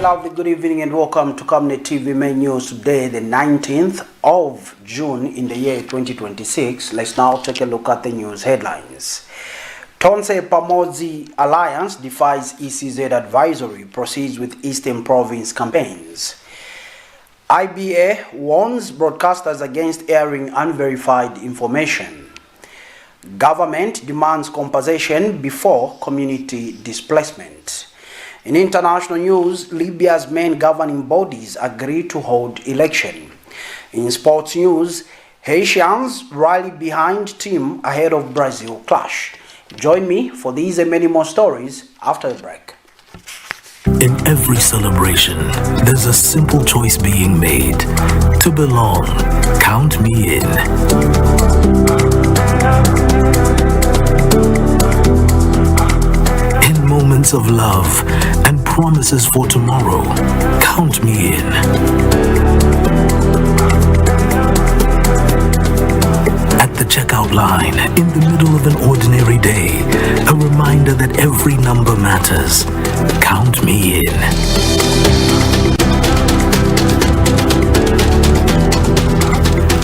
a lovely good evening and welcome to Camnet TV main news today, the 19th of June in the year 2026. Let's now take a look at the news headlines. TONSE PAMODZI Alliance defies ECZ advisory, proceeds with Eastern Province campaigns. IBA warns broadcasters against airing unverified information. Government demands compensation before community displacement. In international news, Libya's main governing bodies agree to hold election. In sports news, Haitians rally behind team ahead of Brazil clash. Join me for these and many more stories after the break. In every celebration, there's a simple choice being made. To belong, count me in. In moments of love and promises for tomorrow, count me in. At the checkout line, in the middle of an ordinary day, a reminder that every number matters. Count me in.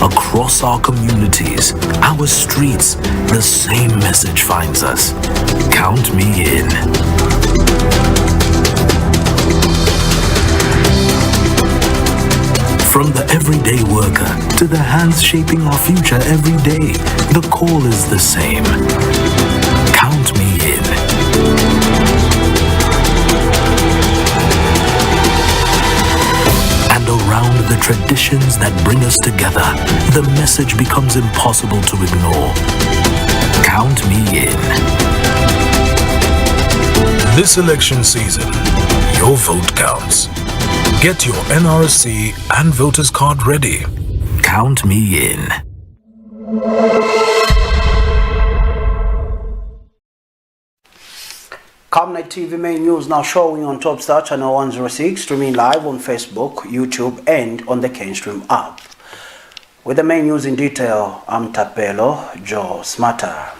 Across our communities, our streets, the same message finds us. Count me in. From the everyday worker to the hands shaping our future every day, the call is the same. Count me in. And around the traditions that bring us together, the message becomes impossible to ignore. Count me in. This election season, your vote counts. Get your NRC and voters card ready. Count me in. Camnet TV main news now showing on Top Star channel 106, streaming live on Facebook, YouTube and on the Kenstream app. With the main news in detail, I'm Tapelo Joe Smarter.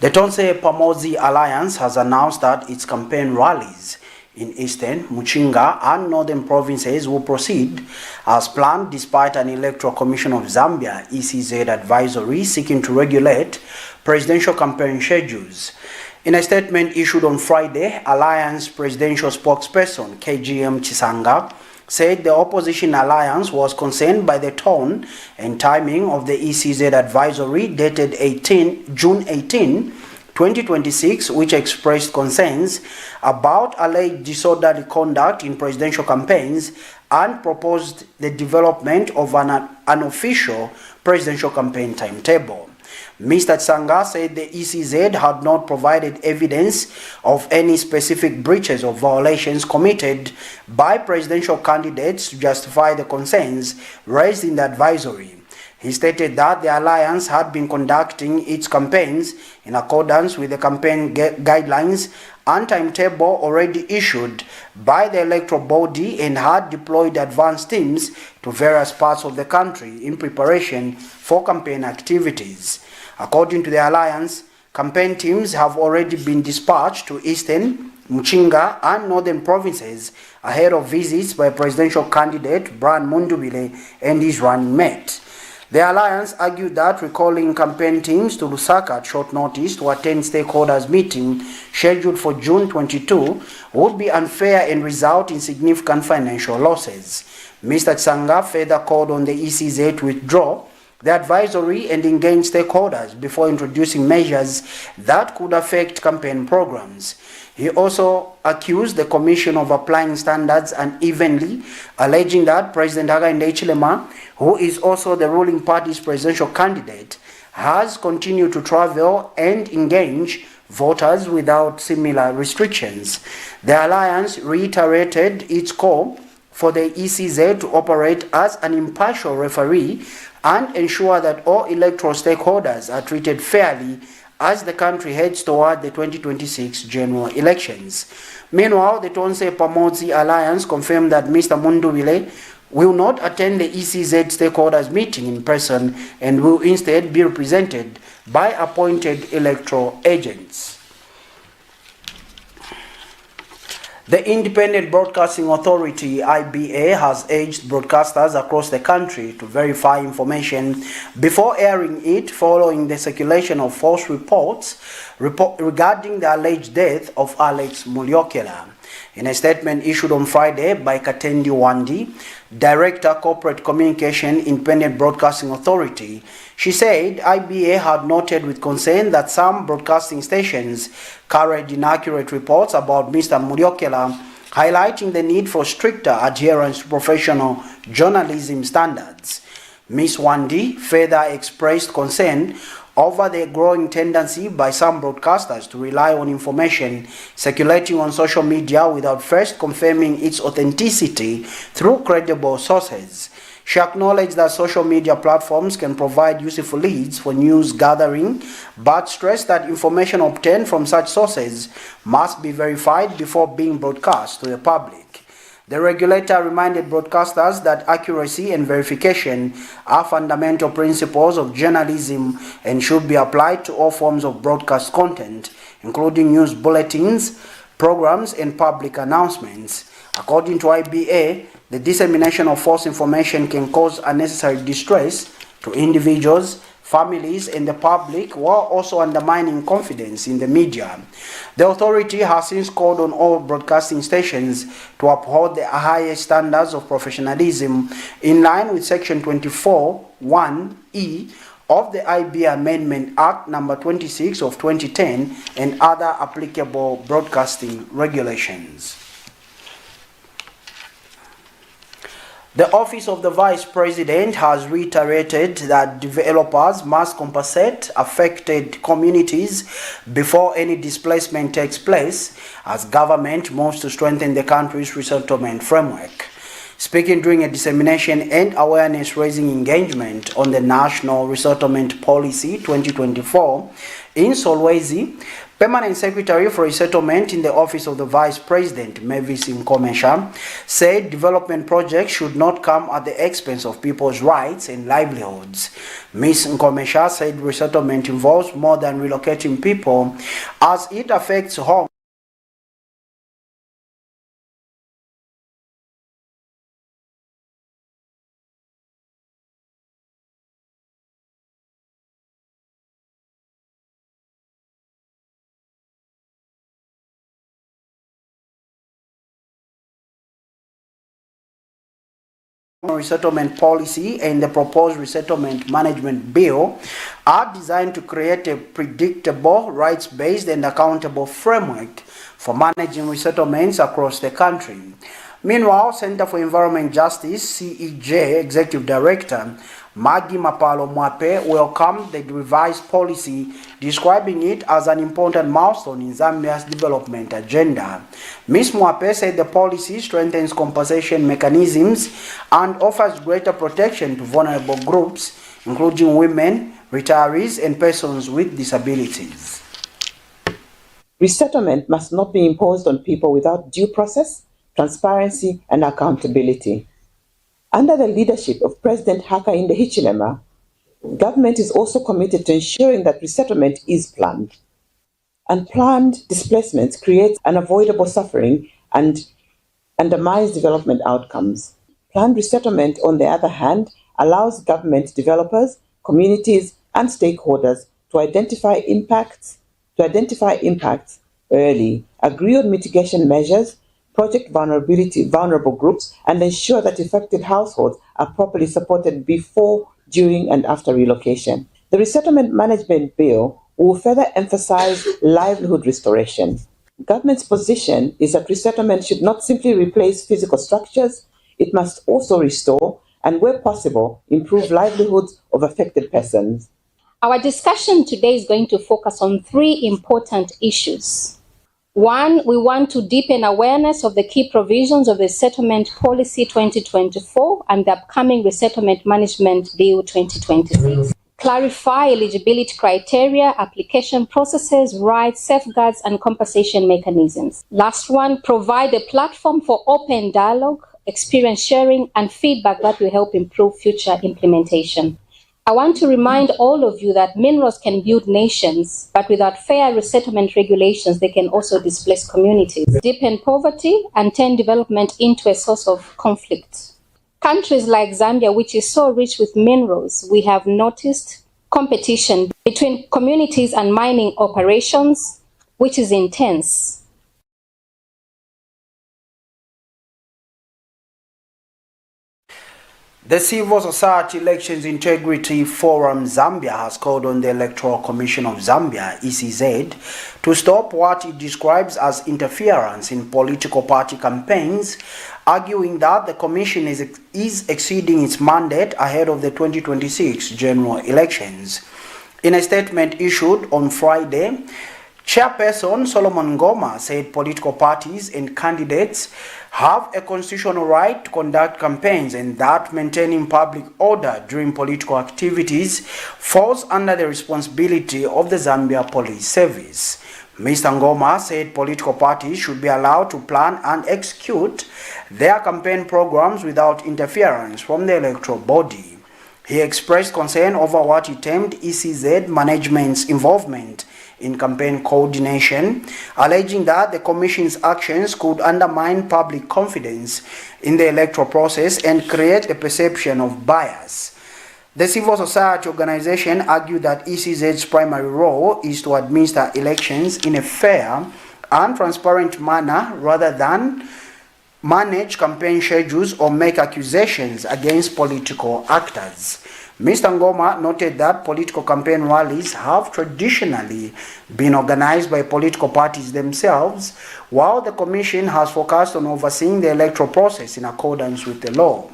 The TONSE PAMODZI Alliance has announced that its campaign rallies in Eastern, Muchinga and Northern provinces will proceed as planned despite an Electoral Commission of Zambia ECZ advisory seeking to regulate presidential campaign schedules. In a statement issued on Friday, Alliance presidential spokesperson KGM Chisanga said the opposition alliance was concerned by the tone and timing of the ECZ advisory dated June 18, 2026, which expressed concerns about alleged disorderly conduct in presidential campaigns and proposed the development of an unofficial presidential campaign timetable. Mr. Tsanga said the ECZ had not provided evidence of any specific breaches or violations committed by presidential candidates to justify the concerns raised in the advisory. He stated that the alliance had been conducting its campaigns in accordance with the campaign guidelines and timetable already issued by the electoral body and had deployed advance teams to various parts of the country in preparation for campaign activities. According to the alliance, campaign teams have already been dispatched to Eastern, Muchinga and Northern provinces ahead of visits by presidential candidate Brian Mundubile and his running mate. The alliance argued that recalling campaign teams to Lusaka at short notice to attend stakeholders meeting scheduled for June 22 would be unfair and result in significant financial losses. Mr. Tsanga further called on the ECZ to withdraw the advisory and engage stakeholders before introducing measures that could affect campaign programs. He also accused the Commission of applying standards unevenly, alleging that President Hakainde Hichilema, who is also the ruling party's presidential candidate, has continued to travel and engage voters without similar restrictions. The alliance reiterated its call for the ECZ to operate as an impartial referee and ensure that all electoral stakeholders are treated fairly as the country heads toward the 2026 general elections. Meanwhile, the TONSE PAMODZI Alliance confirmed that Mr. Mundubile will not attend the ECZ stakeholders meeting in person and will instead be represented by appointed electoral agents. The Independent Broadcasting Authority, IBA, has urged broadcasters across the country to verify information before airing it following the circulation of false reports regarding the alleged death of Alex Mulyokela. In a statement issued on Friday by Katendi Wandi, Director Corporate Communication, Independent Broadcasting Authority, she said IBA had noted with concern that some broadcasting stations carried inaccurate reports about Mr. Mulyokela, highlighting the need for stricter adherence to professional journalism standards. Ms. Wandi further expressed concern over the growing tendency by some broadcasters to rely on information circulating on social media without first confirming its authenticity through credible sources. She acknowledged that social media platforms can provide useful leads for news gathering, but stressed that information obtained from such sources must be verified before being broadcast to the public. The regulator reminded broadcasters that accuracy and verification are fundamental principles of journalism and should be applied to all forms of broadcast content, including news bulletins, programs, and public announcements. According to IBA, the dissemination of false information can cause unnecessary distress to individuals, families, and the public, while also undermining confidence in the media. The authority has since called on all broadcasting stations to uphold the highest standards of professionalism in line with Section 24(1)(e) of the IBA Amendment Act No. 26 of 2010 and other applicable broadcasting regulations. The Office of the Vice President has reiterated that developers must compensate affected communities before any displacement takes place as government moves to strengthen the country's resettlement framework. Speaking during a dissemination and awareness-raising engagement on the National Resettlement Policy 2024 in Solwezi, Permanent Secretary for Resettlement in the Office of the Vice President, Mavis Nkomesha, said development projects should not come at the expense of people's rights and livelihoods. Ms. Nkomesha said resettlement involves more than relocating people as it affects homes, resettlement policy and the proposed resettlement management bill are designed to create a predictable, rights-based and accountable framework for managing resettlements across the country. Meanwhile, Center for Environment Justice, CEJ Executive Director Maggie Mapalo Mwape welcomed the revised policy, describing it as an important milestone in Zambia's development agenda. Ms. Mwape said the policy strengthens compensation mechanisms and offers greater protection to vulnerable groups, including women, retirees, and persons with disabilities. Resettlement must not be imposed on people without due process, transparency, and accountability. Under the leadership of President Hakainde Hichilema, government is also committed to ensuring that resettlement is planned. Unplanned displacement creates unavoidable suffering and undermines development outcomes. Planned resettlement, on the other hand, allows government developers, communities, and stakeholders to identify impacts early, agree on mitigation measures, project vulnerable groups, and ensure that affected households are properly supported before, during, and after relocation. The Resettlement Management Bill will further emphasize livelihood restoration. Government's position is that resettlement should not simply replace physical structures, it must also restore and, where possible, improve livelihoods of affected persons. Our discussion today is going to focus on three important issues. One, we want to deepen awareness of the key provisions of the Settlement Policy 2024 and the upcoming Resettlement Management Bill 2026. Clarify eligibility criteria, application processes, rights, safeguards, and compensation mechanisms. Last one, provide a platform for open dialogue, experience sharing, and feedback that will help improve future implementation. I want to remind all of you that minerals can build nations, but without fair resettlement regulations, they can also displace communities, deepen poverty, and turn development into a source of conflict. Countries like Zambia, which is so rich with minerals, we have noticed competition between communities and mining operations, which is intense. The Civil Society Elections Integrity Forum Zambia has called on the Electoral Commission of Zambia, ECZ, to stop what it describes as interference in political party campaigns, arguing that the commission is exceeding its mandate ahead of the 2026 general elections. In a statement issued on Friday, Chairperson Solomon Ngoma said political parties and candidates have a constitutional right to conduct campaigns and that maintaining public order during political activities falls under the responsibility of the Zambia Police Service. Mr. Ngoma said political parties should be allowed to plan and execute their campaign programs without interference from the electoral body. He expressed concern over what he termed ECZ management's involvement in campaign coordination, alleging that the Commission's actions could undermine public confidence in the electoral process and create a perception of bias. The civil society organization argued that ECZ's primary role is to administer elections in a fair and transparent manner rather than manage campaign schedules or make accusations against political actors. Mr. Ngoma noted that political campaign rallies have traditionally been organized by political parties themselves, while the Commission has focused on overseeing the electoral process in accordance with the law.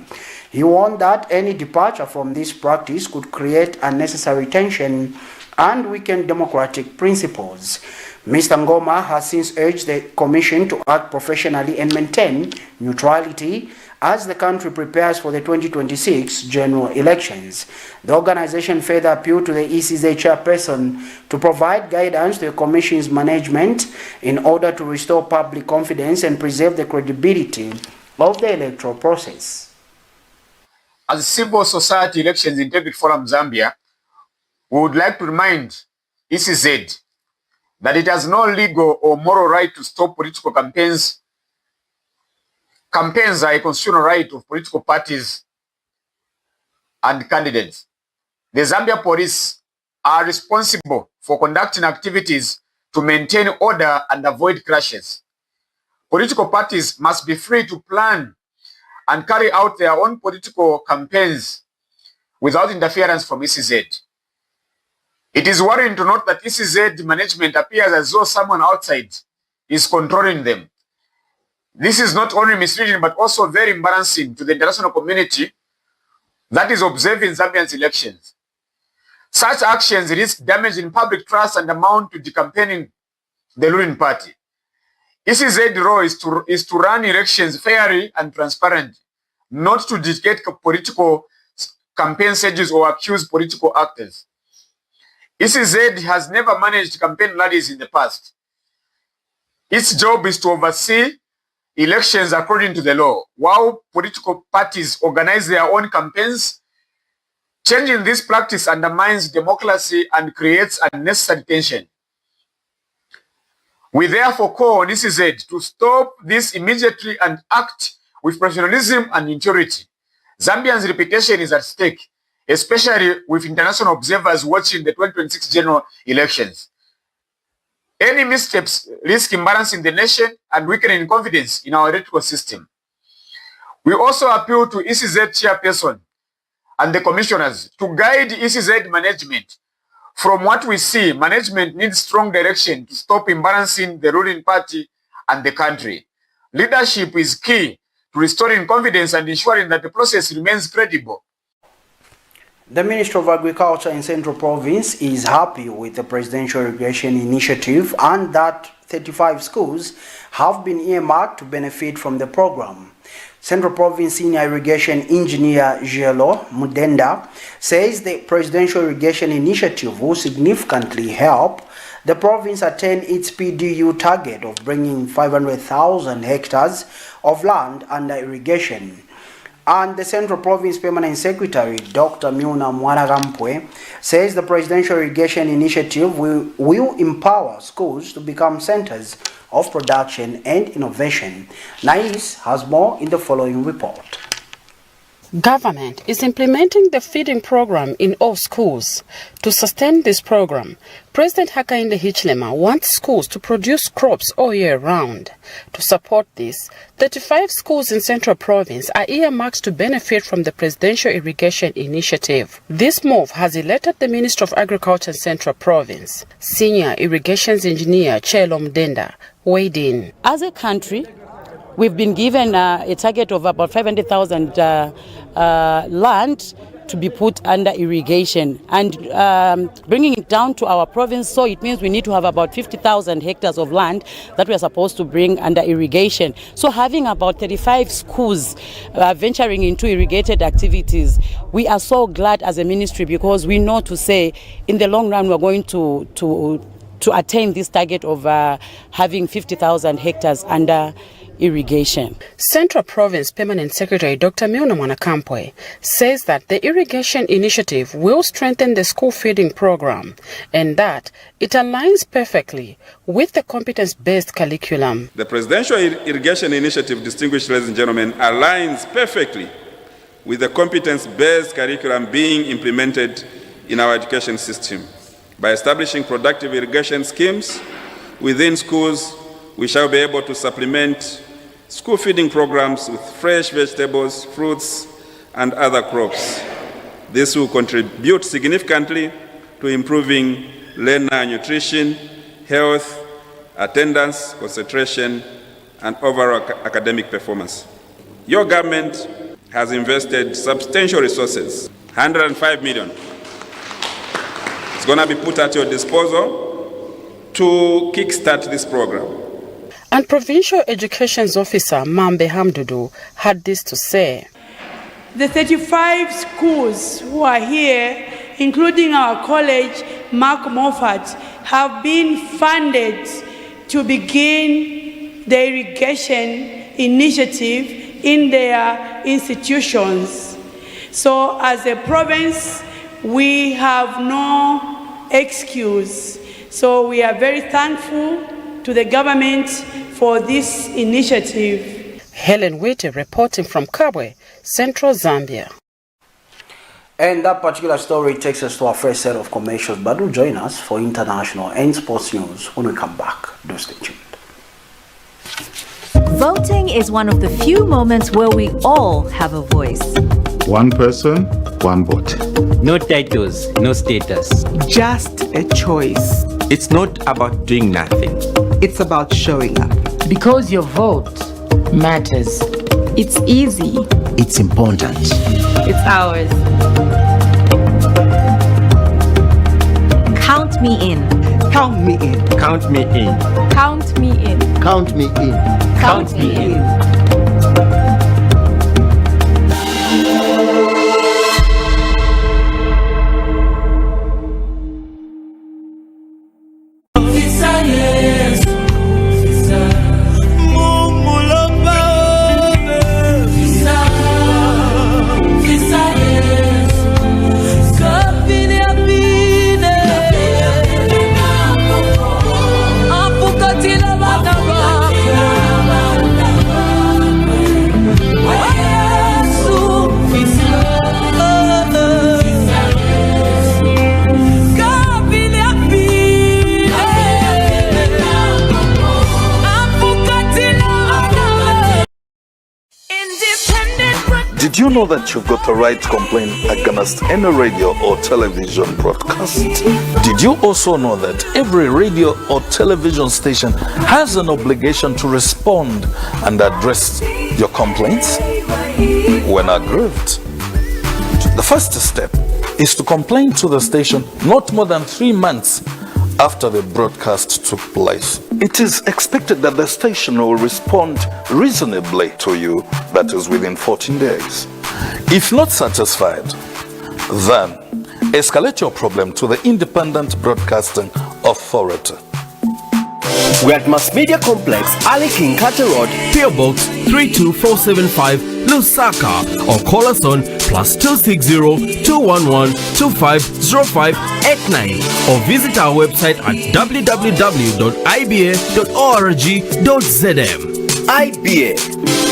He warned that any departure from this practice could create unnecessary tension and weaken democratic principles. Mr. Ngoma has since urged the Commission to act professionally and maintain neutrality as the country prepares for the 2026 general elections. The organization further appealed to the ECZ chairperson to provide guidance to the Commission's management in order to restore public confidence and preserve the credibility of the electoral process. As Civil Society Elections Integrity Forum Zambia, we would like to remind ECZ that it has no legal or moral right to stop political campaigns. Campaigns are a constitutional right of political parties and candidates. The Zambia police are responsible for conducting activities to maintain order and avoid clashes. Political parties must be free to plan and carry out their own political campaigns without interference from ECZ. It is worrying to note that ECZ management appears as though someone outside is controlling them. This is not only misleading but also very embarrassing to the international community that is observing Zambia's elections. Such actions risk damaging public trust and amount to decampaigning the ruling party. ECZ's role is to run elections fairly and transparently, not to dictate political campaign stages or accuse political actors. ECZ has never managed campaign rallies in the past. Its job is to oversee elections according to the law, while political parties organize their own campaigns. Changing this practice undermines democracy and creates unnecessary tension. We therefore call on ECZ to stop this immediately and act with professionalism and integrity. Zambia's reputation is at stake, especially with international observers watching the 2026 general elections. Any missteps risk embarrassing the nation and weakening confidence in our electoral system. We also appeal to ECZ chairperson and the commissioners to guide ECZ management. From what we see, management needs strong direction to stop embarrassing the ruling party and the country. Leadership is key to restoring confidence and ensuring that the process remains credible. The Minister of Agriculture in Central Province is happy with the Presidential Irrigation Initiative and that 35 schools have been earmarked to benefit from the program. Central Province Senior Irrigation Engineer Jelo Mudenda says the Presidential Irrigation Initiative will significantly help the province attain its PDU target of bringing 500,000 hectares of land under irrigation. And the Central Province Permanent Secretary, Dr. Miuna Mwanagampwe, says the Presidential Irrigation Initiative will empower schools to become centers of production and innovation. Nais has more in the following report. Government is implementing the feeding program in all schools. To sustain this program, President Hakainde Hichilema wants schools to produce crops all year round. To support this, 35 schools in Central Province are earmarked to benefit from the Presidential Irrigation Initiative. This move has elated the Minister of Agriculture in Central Province. Senior Irrigations Engineer Chelom Denda weighed in. As a country, we've been given a target of about 500,000 land to be put under irrigation, and bringing it down to our province, so it means we need to have about 50,000 hectares of land that we are supposed to bring under irrigation. So having about 35 schools venturing into irrigated activities, we are so glad as a ministry, because we know to say in the long run we're going to attain this target of having 50,000 hectares under irrigation. Central Province Permanent Secretary Dr. Miuna Mwanagampwe says that the irrigation initiative will strengthen the school feeding program and that it aligns perfectly with the competence-based curriculum. The Presidential Irrigation Initiative, distinguished ladies and gentlemen, aligns perfectly with the competence-based curriculum being implemented in our education system. By establishing productive irrigation schemes within schools, we shall be able to supplement school feeding programs with fresh vegetables, fruits, and other crops. This will contribute significantly to improving learner nutrition, health, attendance, concentration, and overall academic performance. Your government has invested substantial resources, 105 million. It's going to be put at your disposal to kickstart this program. And Provincial Education's Officer Mambe Hamdudu had this to say. The 35 schools who are here, including our college, Mark Moffat, have been funded to begin the irrigation initiative in their institutions. So as a province, we have no excuse. So we are very thankful to the government for this initiative. Helen Wete reporting from Kabwe, Central Zambia. And that particular story takes us to our first set of commercials, but do join us for international and sports news when we come back. Do stay tuned. Voting is one of the few moments where we all have a voice. One person, one vote. No titles, no status. Just a choice. It's not about doing nothing. It's about showing up. Because your vote matters. It's easy. It's important. It's ours. Count me in. Count me in. Count me in. Count me in. Count me in. Count me in. Did you know that you've got the right to complain against any radio or television broadcast? Did you also know that every radio or television station has an obligation to respond and address your complaints when aggrieved? The first step is to complain to the station not more than 3 months after the broadcast took place. It is expected that the station will respond reasonably to you, that is within 14 days. If not satisfied, then escalate your problem to the Independent Broadcasting Authority. We're at Mass Media Complex, Ali King Carter Road, PO Box 32475, Lusaka, or call us on +260 211 250589 or visit our website at www.iba.org.zm. IBA,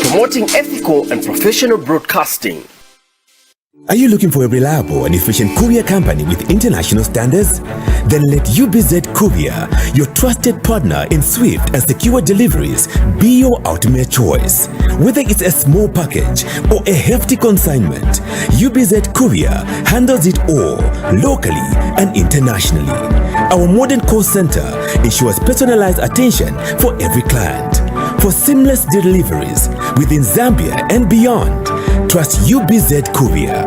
promoting ethical and professional broadcasting. Are you looking for a reliable and efficient courier company with international standards? Then let UBZ Courier, your trusted partner in swift and secure deliveries, be your ultimate choice. Whether it's a small package or a hefty consignment, UBZ Courier handles it all, locally and internationally. Our modern call center ensures personalized attention for every client. For seamless deliveries within Zambia and beyond, trust UBZ Courier.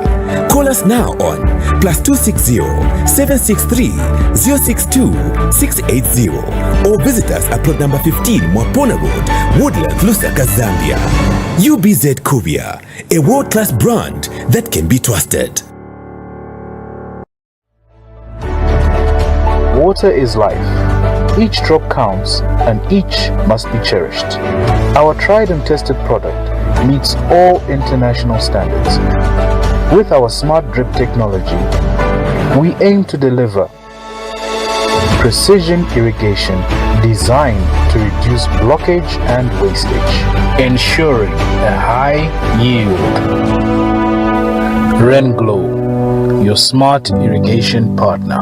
Call us now on +260 763 062 680 or visit us at plot number 15 Mwapona Road, Woodlands, Lusaka, Zambia. UBZ Courier, a world-class brand that can be trusted. Water is life. Each drop counts and each must be cherished. Our tried and tested product meets all international standards. With our smart drip technology, we aim to deliver precision irrigation designed to reduce blockage and wastage, ensuring a high yield. Renglow, your smart irrigation partner.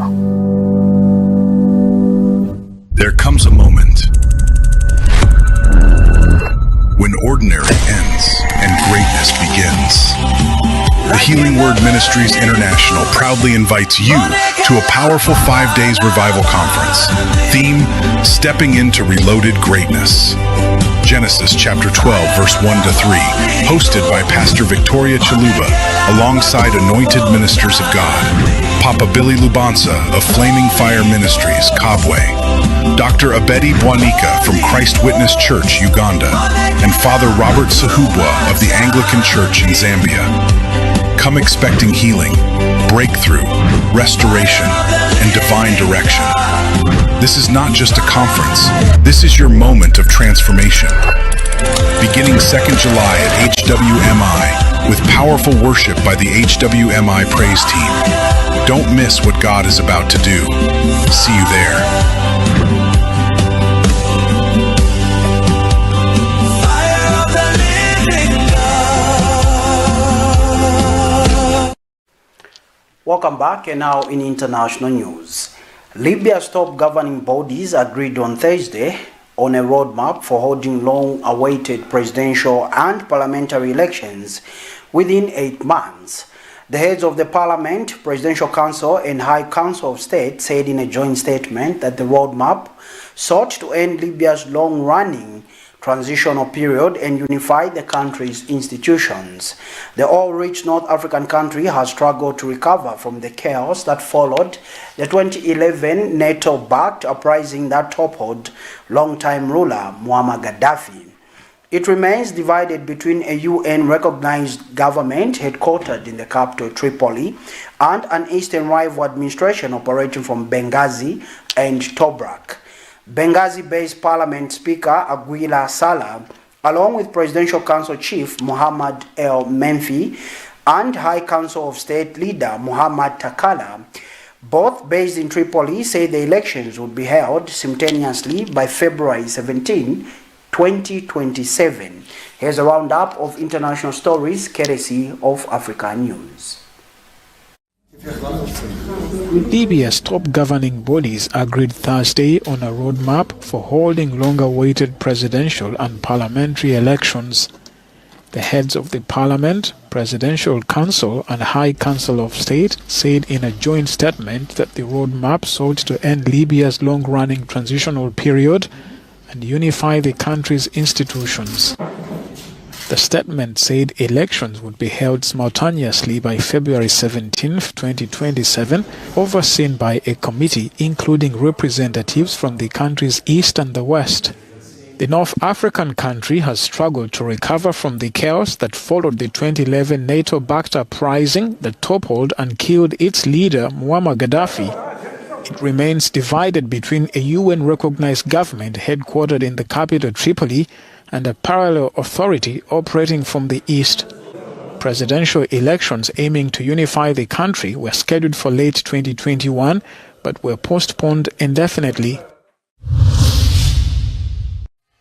There comes a moment when ordinary ends and greatness begins. The Healing Word Ministries International proudly invites you to a powerful 5 days revival conference. Theme, Stepping into Reloaded Greatness. Genesis chapter 12, verse 1-3, hosted by Pastor Victoria Chaluba, alongside anointed ministers of God, Papa Billy Lubanza of Flaming Fire Ministries, Kabwe, Dr. Abedi Bwanika from Christ Witness Church, Uganda, and Father Robert Sahubwa of the Anglican Church in Zambia. Come expecting healing, breakthrough, restoration, and divine direction. This is not just a conference. This is your moment of transformation. Beginning 2nd July at HWMI with powerful worship by the HWMI praise team. Don't miss what God is about to do. See you there. Welcome back, and now in international news. Libya's top governing bodies agreed on Thursday on a roadmap for holding long-awaited presidential and parliamentary elections within 8 months. The heads of the Parliament, Presidential Council and High Council of State said in a joint statement that the roadmap sought to end Libya's long-running transitional period and unify the country's institutions. The oil-rich North African country has struggled to recover from the chaos that followed the 2011 NATO-backed uprising that toppled longtime ruler Muammar Gaddafi. It remains divided between a UN-recognized government headquartered in the capital Tripoli and an eastern rival administration operating from Benghazi and Tobruk. Benghazi-based Parliament Speaker Aguila Saleh, along with Presidential Council Chief Mohammed El Menfi and High Council of State leader Mohammed Takala, both based in Tripoli, say the elections would be held simultaneously by February 17, 2027. Here's a roundup of international stories courtesy of Africa News. Libya's top governing bodies agreed Thursday on a roadmap for holding long-awaited presidential and parliamentary elections. The heads of the Parliament, Presidential Council and High Council of State said in a joint statement that the roadmap sought to end Libya's long-running transitional period and unify the country's institutions. The statement said elections would be held simultaneously by February 17, 2027, overseen by a committee including representatives from the country's east and the west. The North African country has struggled to recover from the chaos that followed the 2011 NATO-backed uprising that toppled and killed its leader Muammar Gaddafi. it remains divided between a UN-recognized government headquartered in the capital Tripoli and a parallel authority operating from the east. Presidential elections aiming to unify the country were scheduled for late 2021 but were postponed indefinitely.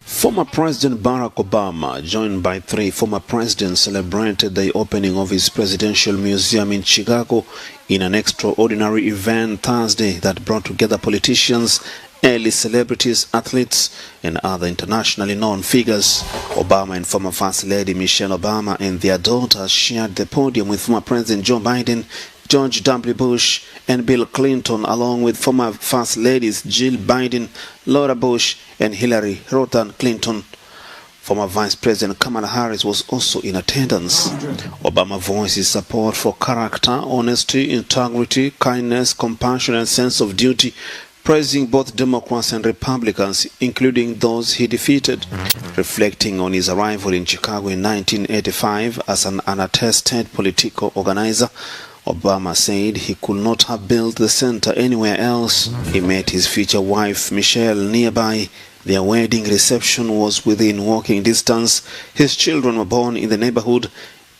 Former President Barack Obama, joined by 3 former presidents, celebrated the opening of his presidential museum in Chicago in an extraordinary event Thursday that brought together politicians, early celebrities, athletes, and other internationally known figures. Obama and former First Lady Michelle Obama and their daughter shared the podium with former President Joe Biden, George W. Bush, and Bill Clinton, along with former First Ladies Jill Biden, Laura Bush, and Hillary Rodham Clinton. Former Vice President Kamala Harris was also in attendance. Obama voiced his support for character, honesty, integrity, kindness, compassion, and sense of duty, praising both Democrats and Republicans, including those he defeated. Reflecting on his arrival in Chicago in 1985 as an unattested political organizer, Obama said he could not have built the center anywhere else. He met his future wife Michelle nearby. Their wedding reception was within walking distance. His children were born in the neighborhood,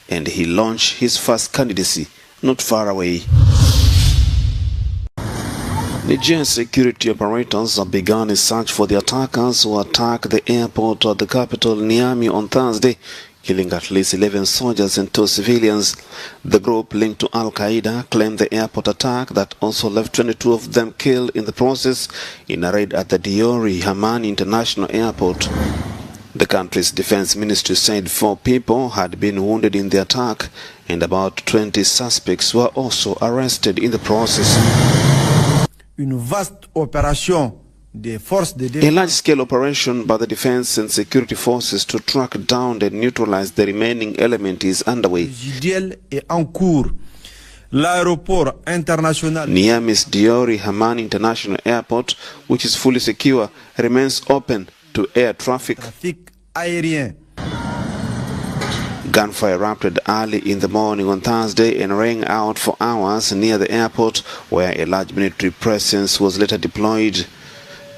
and he launched his first candidacy not far away. Nigerian security operators have begun a search for the attackers who attacked the airport at the capital Niamey on Thursday, killing at least 11 soldiers and 2 civilians. The group linked to Al-Qaeda claimed the airport attack that also left 22 of them killed in the process in a raid at the Diori Hamani International Airport. The country's defense ministry said 4 people had been wounded in the attack and about 20 suspects were also arrested in the process. Une vaste opération. A large-scale operation by the defense and security forces to track down and neutralize the remaining element is underway. Niamey's Diori Hamani International Airport, which is fully secure, remains open to air traffic. Gunfire erupted early in the morning on Thursday and rang out for hours near the airport, where a large military presence was later deployed.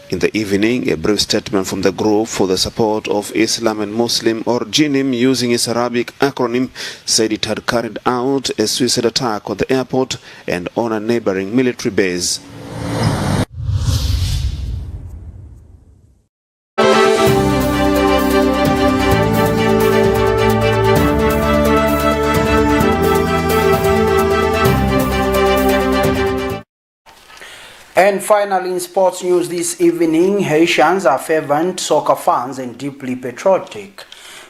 In the evening, a brief statement from the group for the support of Islam and Muslim, or JINIM, using its Arabic acronym, said it had carried out a suicide attack on the airport and on a neighboring military base. And finally, in sports news this evening, Haitians are fervent soccer fans and deeply patriotic.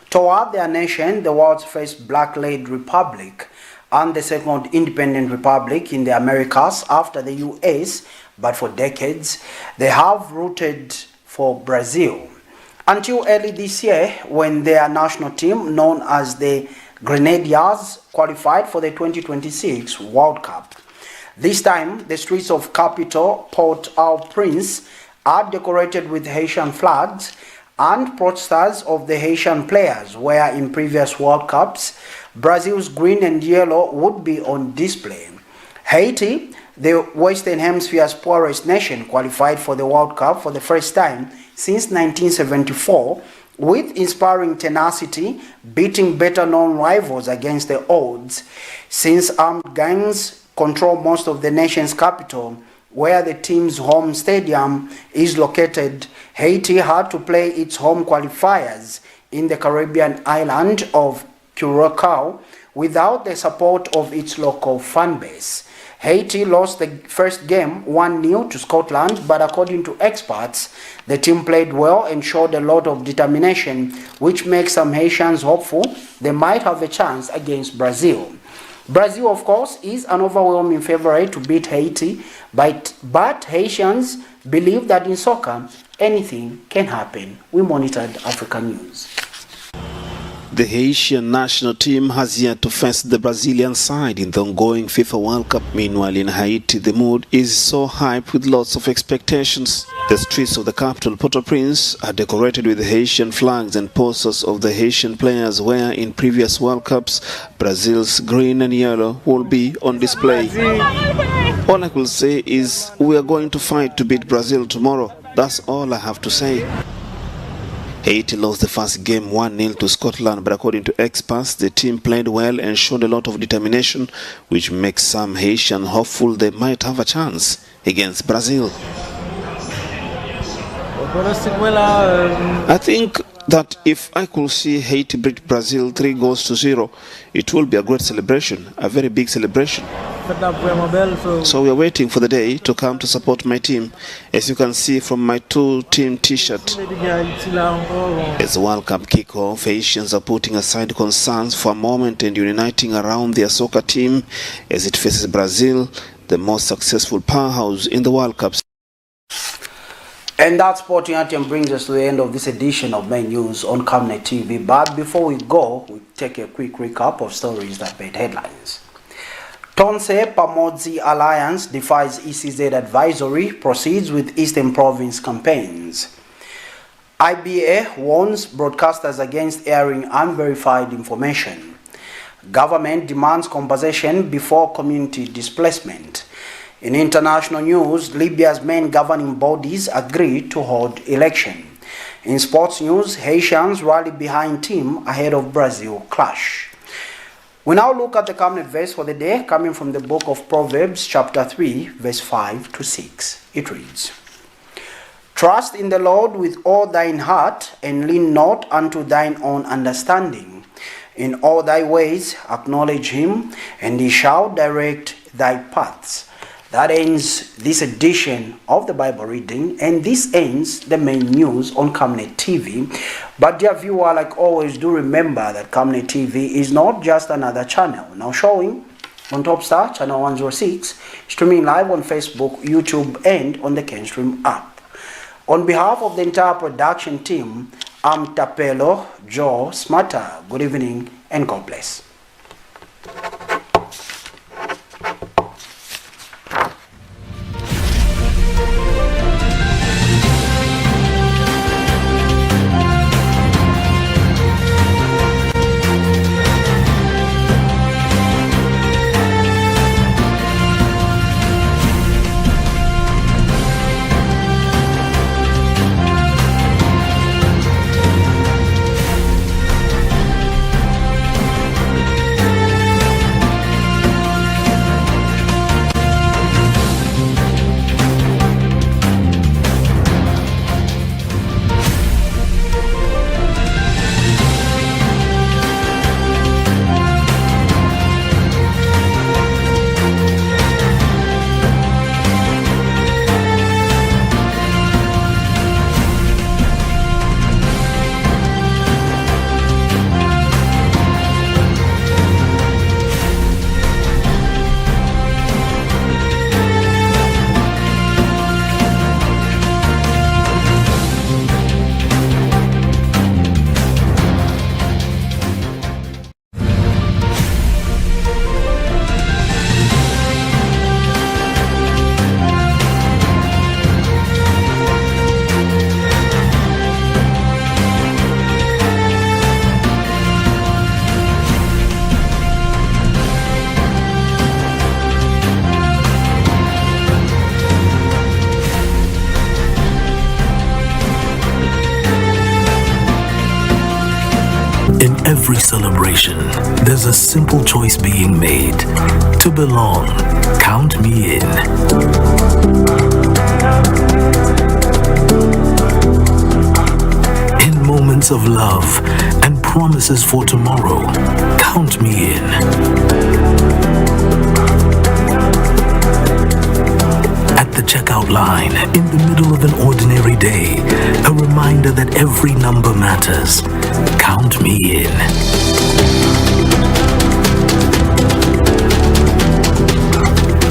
Toward their nation, the world's first black-led republic and the second independent republic in the Americas after the US, but for decades, they have rooted for Brazil. Until early this year, when their national team, known as the Grenadiers, qualified for the 2026 World Cup. This time, the streets of capital Port-au-Prince are decorated with Haitian flags and posters of the Haitian players, where in previous World Cups, Brazil's green and yellow would be on display. Haiti, the Western Hemisphere's poorest nation, qualified for the World Cup for the first time since 1974, with inspiring tenacity, beating better-known rivals against the odds. Since armed gangs control most of the nation's capital, where the team's home stadium is located, Haiti had to play its home qualifiers in the Caribbean island of Curacao without the support of its local fan base. Haiti lost the first game 1-0 to Scotland, but according to experts, the team played well and showed a lot of determination, which makes some Haitians hopeful they might have a chance against Brazil. Brazil, of course, is an overwhelming favorite to beat Haiti, but Haitians believe that in soccer, anything can happen. We monitored African News. The Haitian national team has yet to face the Brazilian side in the ongoing FIFA World Cup. Meanwhile, in Haiti, the mood is so hyped with lots of expectations. The streets of the capital, Port-au-Prince, are decorated with Haitian flags and posters of the Haitian players, where in previous World Cups, Brazil's green and yellow will be on display. All I could say is we are going to fight to beat Brazil tomorrow. That's all I have to say. Haiti lost the first game 1-0 to Scotland, but according to experts, the team played well and showed a lot of determination, which makes some Haitians hopeful they might have a chance against Brazil. I think that if I could see Haiti beat Brazil 3-0, it will be a great celebration, a very big celebration. So we are waiting for the day to come to support my team. As you can see from my two-team t-shirt. As the World Cup kickoff, Haitians are putting aside concerns for a moment and uniting around their soccer team as it faces Brazil, the most successful powerhouse in the World Cup. And that sporting item brings us to the end of this edition of Main News on Camnet TV. But before we go, we take a quick recap of stories that made headlines. TONSE PAMODZI Alliance defies ECZ advisory, proceeds with Eastern Province campaigns. IBA warns broadcasters against airing unverified information. Government demands compensation before community displacement. In international news, Libya's main governing bodies agreed to hold election. In sports news, Haitians rally behind team ahead of Brazil clash. We now look at the Camnet verse for the day, coming from the book of Proverbs, chapter 3, verse 5 to 6. It reads, Trust in the Lord with all thine heart, and lean not unto thine own understanding. In all thy ways acknowledge him, and he shall direct thy paths. That ends this edition of the Bible reading, and this ends the main news on Camnet TV. But dear viewer, like always, do remember that Camnet TV is not just another channel. Now showing on Topstar, channel 106, streaming live on Facebook, YouTube, and on the Kenstream app. On behalf of the entire production team, I'm Tapelo Joe Smarter. Good evening and God bless. In every celebration, there's a simple choice being made. To belong, count me in. In moments of love and promises for tomorrow, count me in. At the checkout line, in the middle of an ordinary day, a reminder that every number matters. Count me in.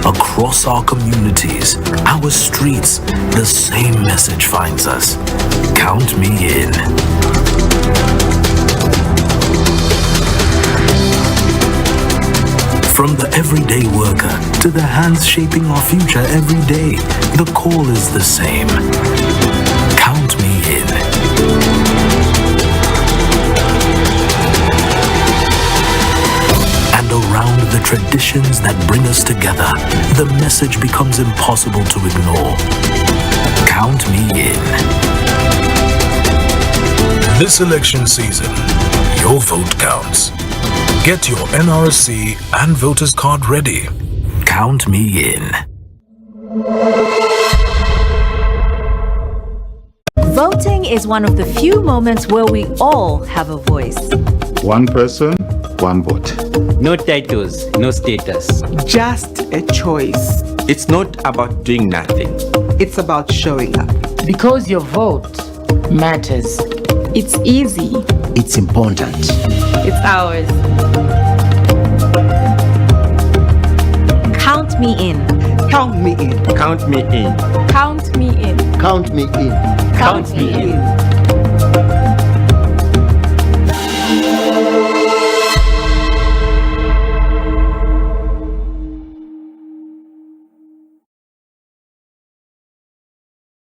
Across our communities, our streets, the same message finds us. Count me in. From the everyday worker to the hands shaping our future every day, the call is the same. Count me in. And around the traditions that bring us together, the message becomes impossible to ignore. Count me in. This election season, your vote counts. Get your NRSC and voters card ready. Count me in. Voting is one of the few moments where we all have a voice. One person, one vote. No titles, no status. Just a choice. It's not about doing nothing. It's about showing up. Because your vote matters. It's easy. It's important. It's ours. Count me in. Count me in. Count me in. Count me in. Count me in. Count me in.